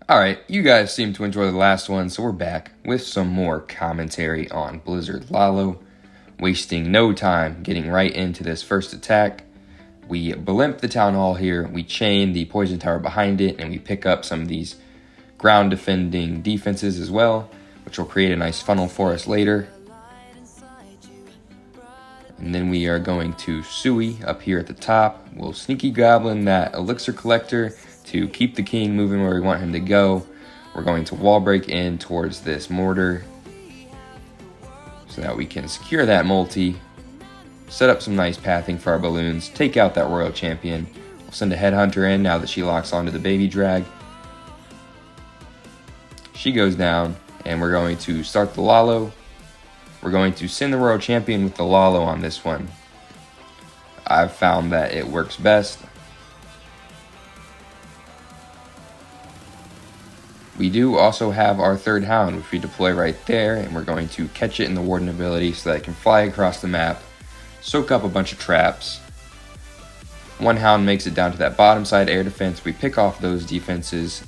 Alright, you guys seem to enjoy the last one, so we're back with some more commentary on Blizzard Lalo. Wasting no time getting right into this first attack. We blimp the Town Hall here, we chain the Poison Tower behind it, and we pick up some of these ground defending defenses as well, which will create a nice funnel for us later. And then we are going to Sui up here at the top. We'll Sneaky Goblin that Elixir Collector to keep the king moving where we want him to go. We're going to wall break in towards this mortar so that we can secure that multi, set up some nice pathing for our balloons, take out that royal champion. We'll send a headhunter in now that she locks onto the baby drag. She goes down, and we're going to start the Lalo. We're going to send the royal champion with the Lalo on this one. I've found that it works best. We do also have our third hound, which we deploy right there, and we're going to catch it in the warden ability so that it can fly across the map, soak up a bunch of traps. One hound makes it down to that bottom side air defense. We pick off those defenses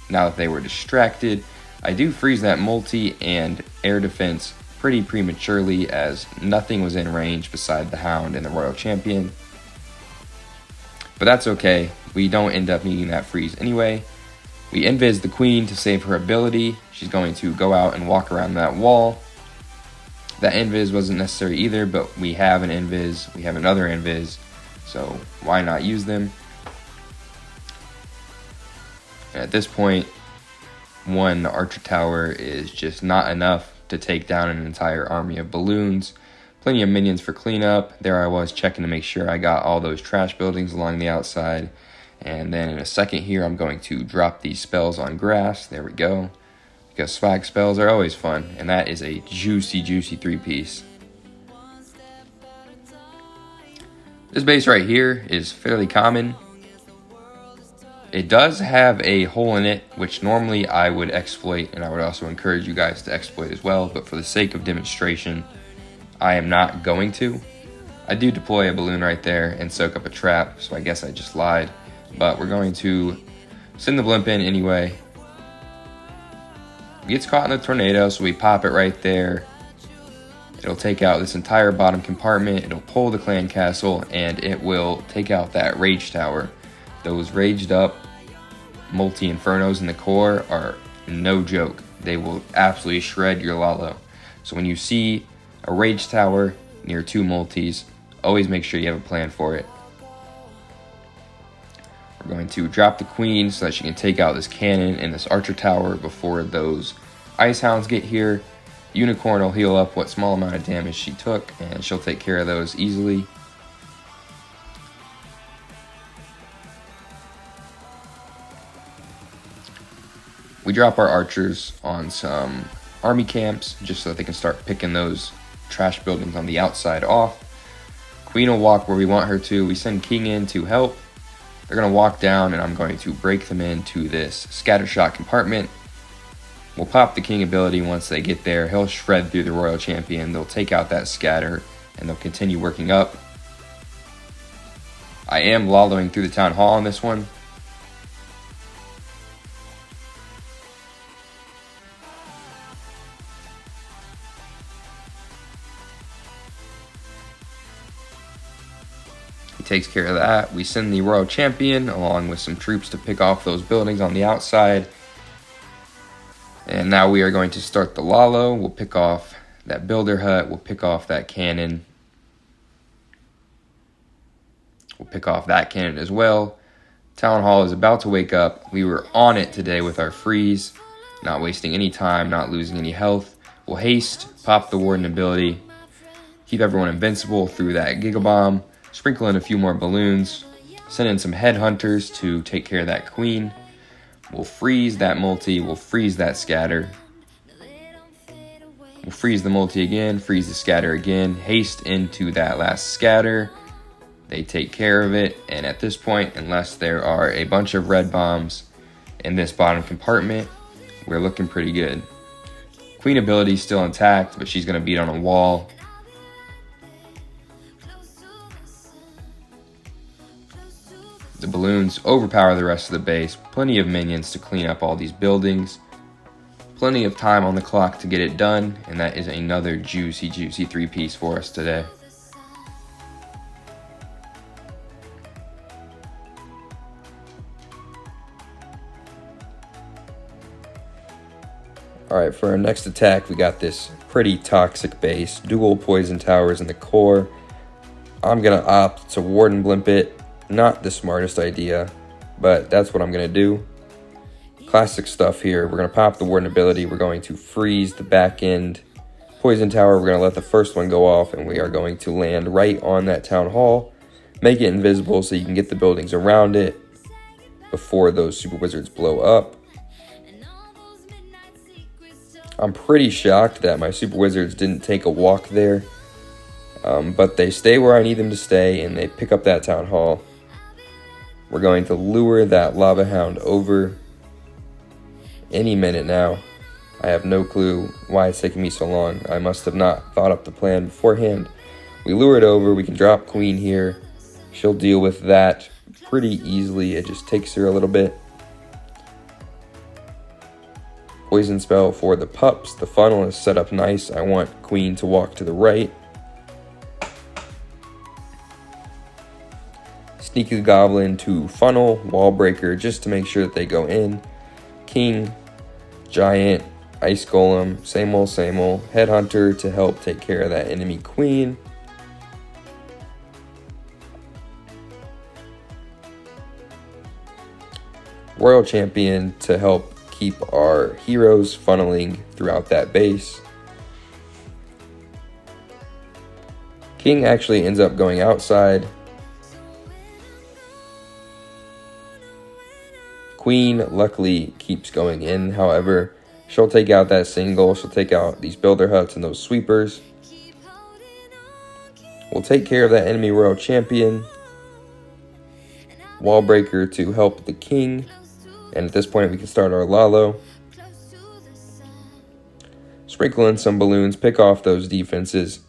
now that they were distracted. I do freeze that multi and air defense pretty prematurely as nothing was in range beside the hound and the royal champion. But that's okay. We don't end up needing that freeze anyway. We invis the queen to save her ability. She's going to go out and walk around that wall. That invis wasn't necessary either, but we have an invis. We have another invis, so why not use them? At this point, the archer tower is just not enough to take down an entire army of balloons. Plenty of minions for cleanup. There I was checking to make sure I got all those trash buildings along the outside. And then in a second here, I'm going to drop these spells on grass. There we go. Because swag spells are always fun. And that is a juicy, juicy 3-piece. This base right here is fairly common. It does have a hole in it, which normally I would exploit. And I would also encourage you guys to exploit as well. But for the sake of demonstration, I am not going to. I do deploy a balloon right there and soak up a trap. So I guess I just lied. But we're going to send the blimp in anyway. It gets caught in the tornado, so we pop it right there. It'll take out this entire bottom compartment. It'll pull the clan castle, and it will take out that rage tower. Those raged up multi-infernos in the core are no joke. They will absolutely shred your Lalo. So when you see a rage tower near 2 multis, always make sure you have a plan for it. We're going to drop the queen so that she can take out this cannon and this archer tower before those ice hounds get here. Unicorn will heal up what small amount of damage she took, and she'll take care of those easily. We drop our archers on some army camps just so that they can start picking those trash buildings on the outside off. Queen will walk where we want her to. We send king in to help. They're going to walk down, and I'm going to break them into this scattershot compartment. We'll pop the king ability once they get there. He'll shred through the royal champion. They'll take out that scatter, and they'll continue working up. I am Laloing through the town hall on this one. Takes care of that. We send the royal champion along with some troops to pick off those buildings on the outside. And now we are going to start the Lalo. We'll pick off that builder hut. We'll pick off that cannon. We'll pick off that cannon as well. Town hall is about to wake up. We were on it today with our freeze. Not wasting any time, not losing any health. We'll haste, pop the warden ability. Keep everyone invincible through that gigabomb. Sprinkle in a few more balloons, send in some headhunters to take care of that queen. We'll freeze that multi, we'll freeze that scatter. We'll freeze the multi again, freeze the scatter again, haste into that last scatter. They take care of it, and at this point, unless there are a bunch of red bombs in this bottom compartment, we're looking pretty good. Queen ability is still intact, but she's going to beat on a wall. The balloons overpower the rest of the base. Plenty of minions to clean up all these buildings. Plenty of time on the clock to get it done, and that is another juicy 3-piece for us today. Alright, for our next attack, we got this pretty toxic base. Dual poison towers in the core. I'm going to opt to Warden Blimp it. Not the smartest idea, but that's what I'm going to do. Classic stuff here. We're going to pop the Warden ability. We're going to freeze the back end poison tower. We're going to let the first one go off, and we are going to land right on that town hall. Make it invisible so you can get the buildings around it before those super wizards blow up. I'm pretty shocked that my super wizards didn't take a walk there, but they stay where I need them to stay, and they pick up that town hall. We're going to lure that lava hound over any minute now. I have no clue why it's taking me so long. I must have not thought up the plan beforehand. We lure it over. We can drop Queen here. She'll deal with that pretty easily. It just takes her a little bit. Poison spell for the pups. The funnel is set up nice. I want Queen to walk to the right. Sneaky Goblin to funnel. Wall breaker just to make sure that they go in. King, Giant, Ice Golem, same old, same old. Headhunter to help take care of that enemy Queen. Royal Champion to help keep our heroes funneling throughout that base. King actually ends up going outside. Queen luckily keeps going in, however. She'll take out that single. She'll take out these builder huts and those sweepers. We'll take care of that enemy Royal Champion. Wall breaker to help the King. And at this point, we can start our Lalo. Sprinkle in some balloons. Pick off those defenses.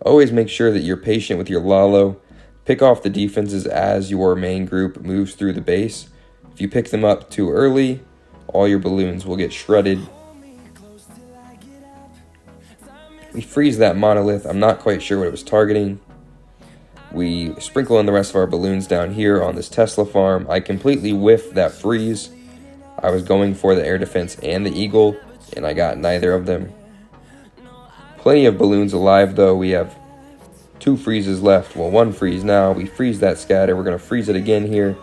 Always make sure that you're patient with your Lalo. Pick off the defenses as your main group moves through the base. If you pick them up too early, all your balloons will get shredded. We freeze that monolith. I'm not quite sure what it was targeting. We sprinkle in the rest of our balloons down here on this Tesla farm. I completely whiffed that freeze. I was going for the air defense and the eagle, and I got neither of them. Plenty of balloons alive, though. We have 2 freezes left. Well, 1 freeze now. We freeze that scatter. We're going to freeze it again here.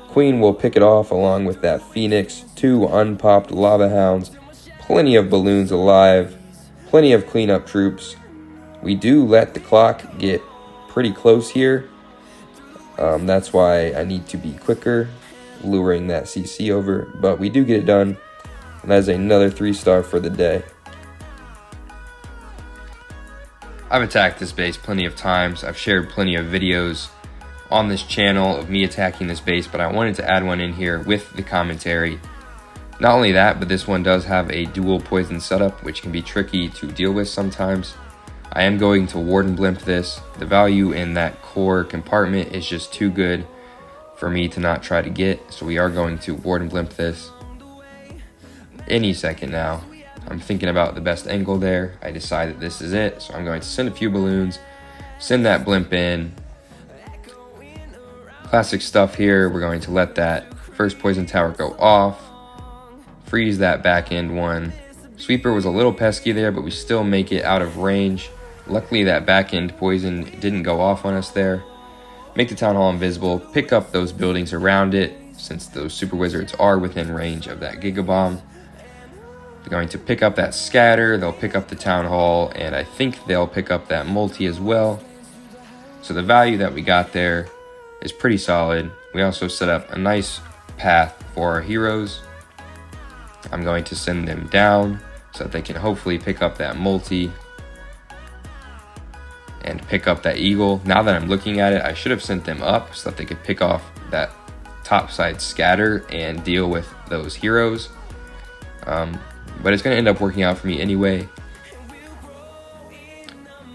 Queen will pick it off along with that Phoenix. 2 unpopped lava hounds. Plenty of balloons alive. Plenty of cleanup troops. We do let the clock get pretty close here. That's why I need to be quicker, luring that CC over. But we do get it done. And that is another 3-star for the day. I've attacked this base plenty of times. I've shared plenty of videos on this channel of me attacking this base, but I wanted to add one in here with the commentary. Not only that, but this one does have a dual poison setup, which can be tricky to deal with sometimes. I am going to Warden Blimp this. The value in that core compartment is just too good for me to not try to get, so we are going to Warden Blimp this any second now. I'm thinking about the best angle there. I decide that this is it, so I'm going to send a few balloons, send that blimp in. Classic stuff here. We're going to let that first poison tower go off, freeze that back end one. Sweeper was a little pesky there, but we still make it out of range. Luckily, that back end poison didn't go off on us there. Make the town hall invisible, pick up those buildings around it, since those super wizards are within range of that Giga Bomb. They're going to pick up that scatter, they'll pick up the town hall, and I think they'll pick up that multi as well. So the value that we got there is pretty solid. We also set up a nice path for our heroes. I'm going to send them down so that they can hopefully pick up that multi and pick up that eagle. Now that I'm looking at it, I should have sent them up so that they could pick off that topside scatter and deal with those heroes. But it's going to end up working out for me anyway.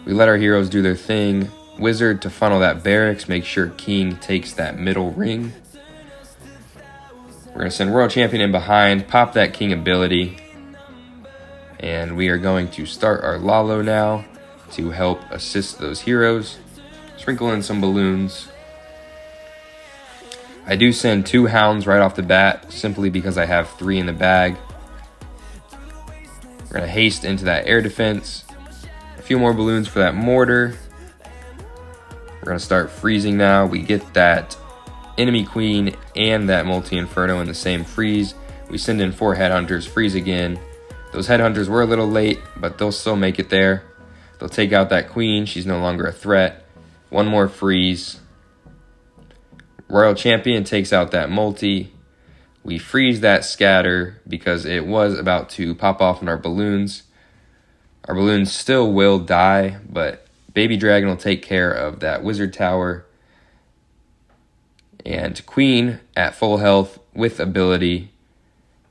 We let our heroes do their thing. Wizard to funnel that barracks, make sure King takes that middle ring. We're going to send Royal Champion in behind, pop that King ability, and we are going to start our Lalo now to help assist those heroes. Sprinkle in some balloons. I do send 2 hounds right off the bat, simply because I have 3 in the bag. We're going to haste into that air defense. A few more balloons for that mortar. We're going to start freezing now. We get that enemy queen and that multi-inferno in the same freeze. We send in 4 headhunters, freeze again. Those headhunters were a little late, but they'll still make it there. They'll take out that queen. She's no longer a threat. 1 more freeze. Royal Champion takes out that multi. We freeze that scatter because it was about to pop off in our balloons. Our balloons still will die, but Baby Dragon will take care of that wizard tower. And Queen at full health with ability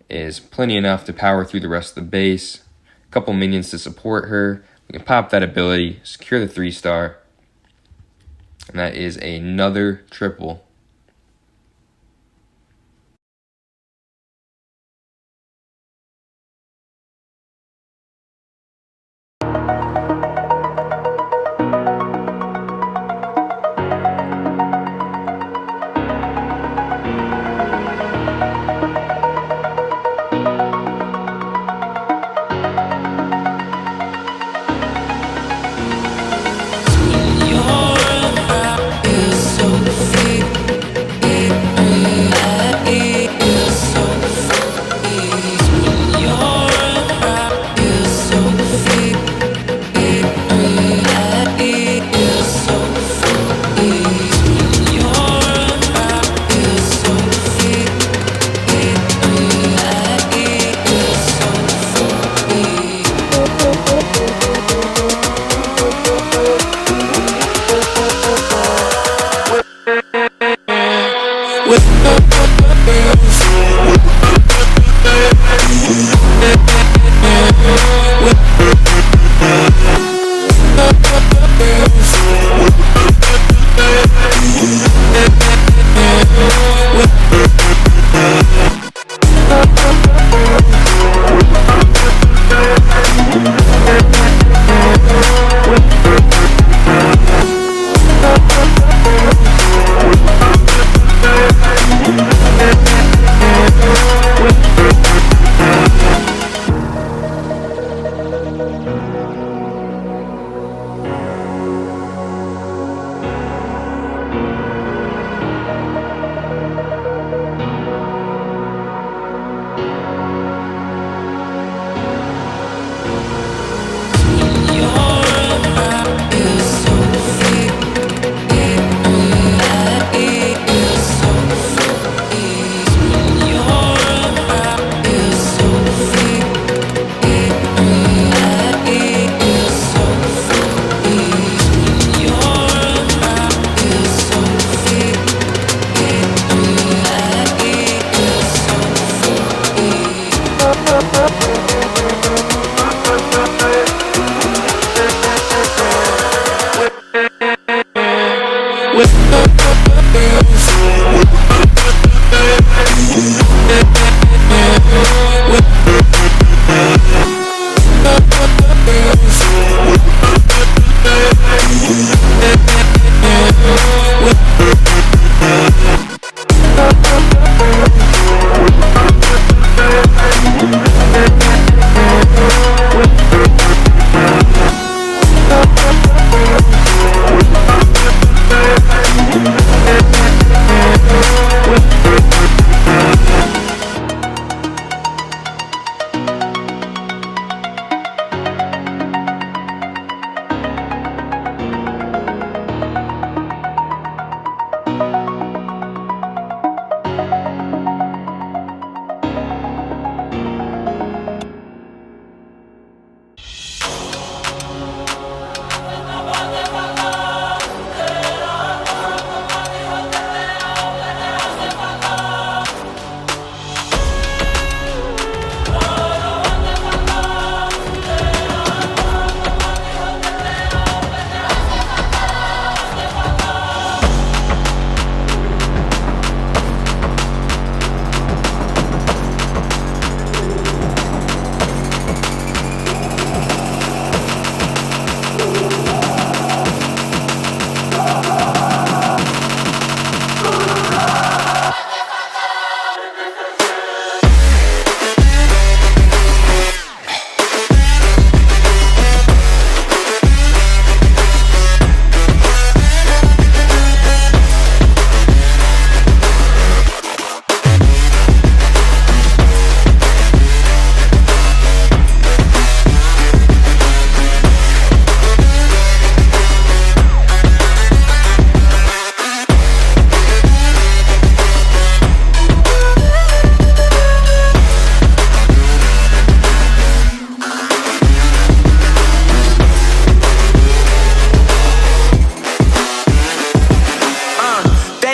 is plenty enough to power through the rest of the base. A couple minions to support her. We can pop that ability, secure the 3-star. And that is another triple.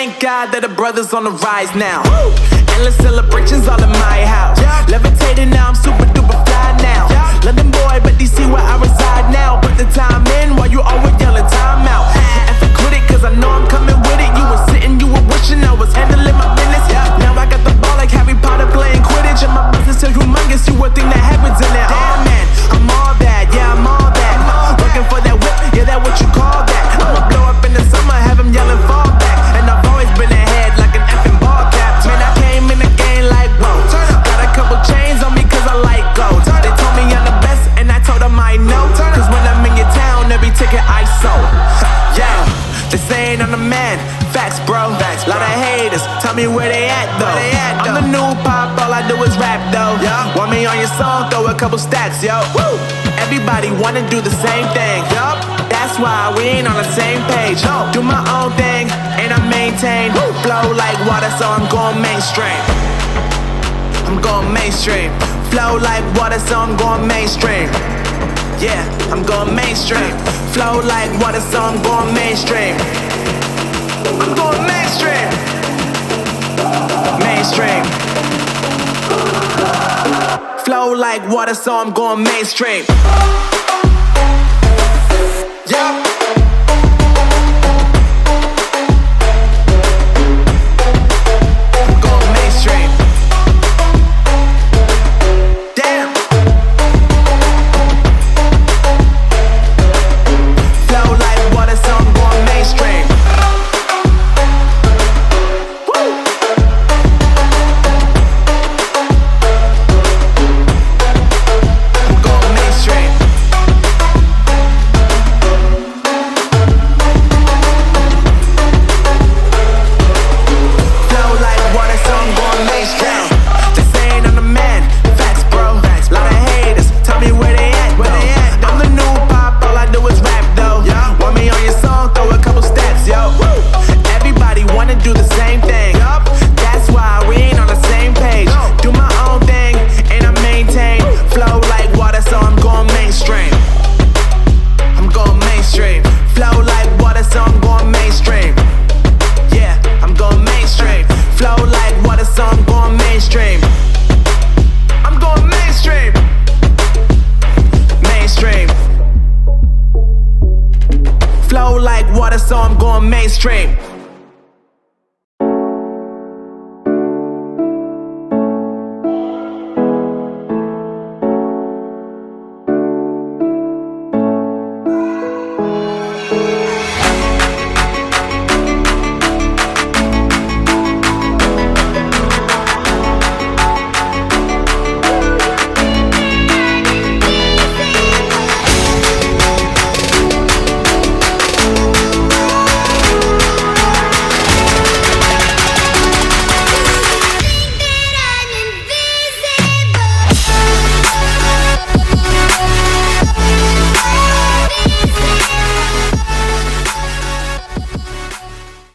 Thank God that the brothers on the rise now. Endless celebrations all in my house. Levitating now, I'm super duper fly now. London boy, but DC where I reside now. Put the time in while you always yelling time out. And for quit it, cause I know I'm coming with it. You were sitting, you were wishing I was handling my business. Now I got the ball like Harry Potter playing Quidditch. And my business so humongous, you would think that happens in there. Oh man, I'm all that, yeah, I'm all that. Looking for that whip, yeah, that what you call that. I'ma blow up in the summer, have him yelling fall back. And I've always been ahead like an effing ball cap. Man, I came in the game like, whoa. Got a couple chains on me cause I like gold. They told me I'm the best and I told them I know. Cause when I'm in your town, every ticket I sold. Yeah, they saying I'm the man. Facts, bro. Lot of haters, tell me where they at though. I'm the new pop, all I do is rap though. Want me on your song, throw a couple stacks, yo. Woo! Everybody wanna do the same thing. Yup, that's why we ain't on the same page. Do my own thing, and I maintain. Flow like water, so I'm going mainstream. I'm going mainstream. Flow like water, so I'm going mainstream. Yeah, I'm going mainstream. Flow like water, so I'm going mainstream. I'm going mainstream. Mainstream. Flow like water, so I'm going mainstream.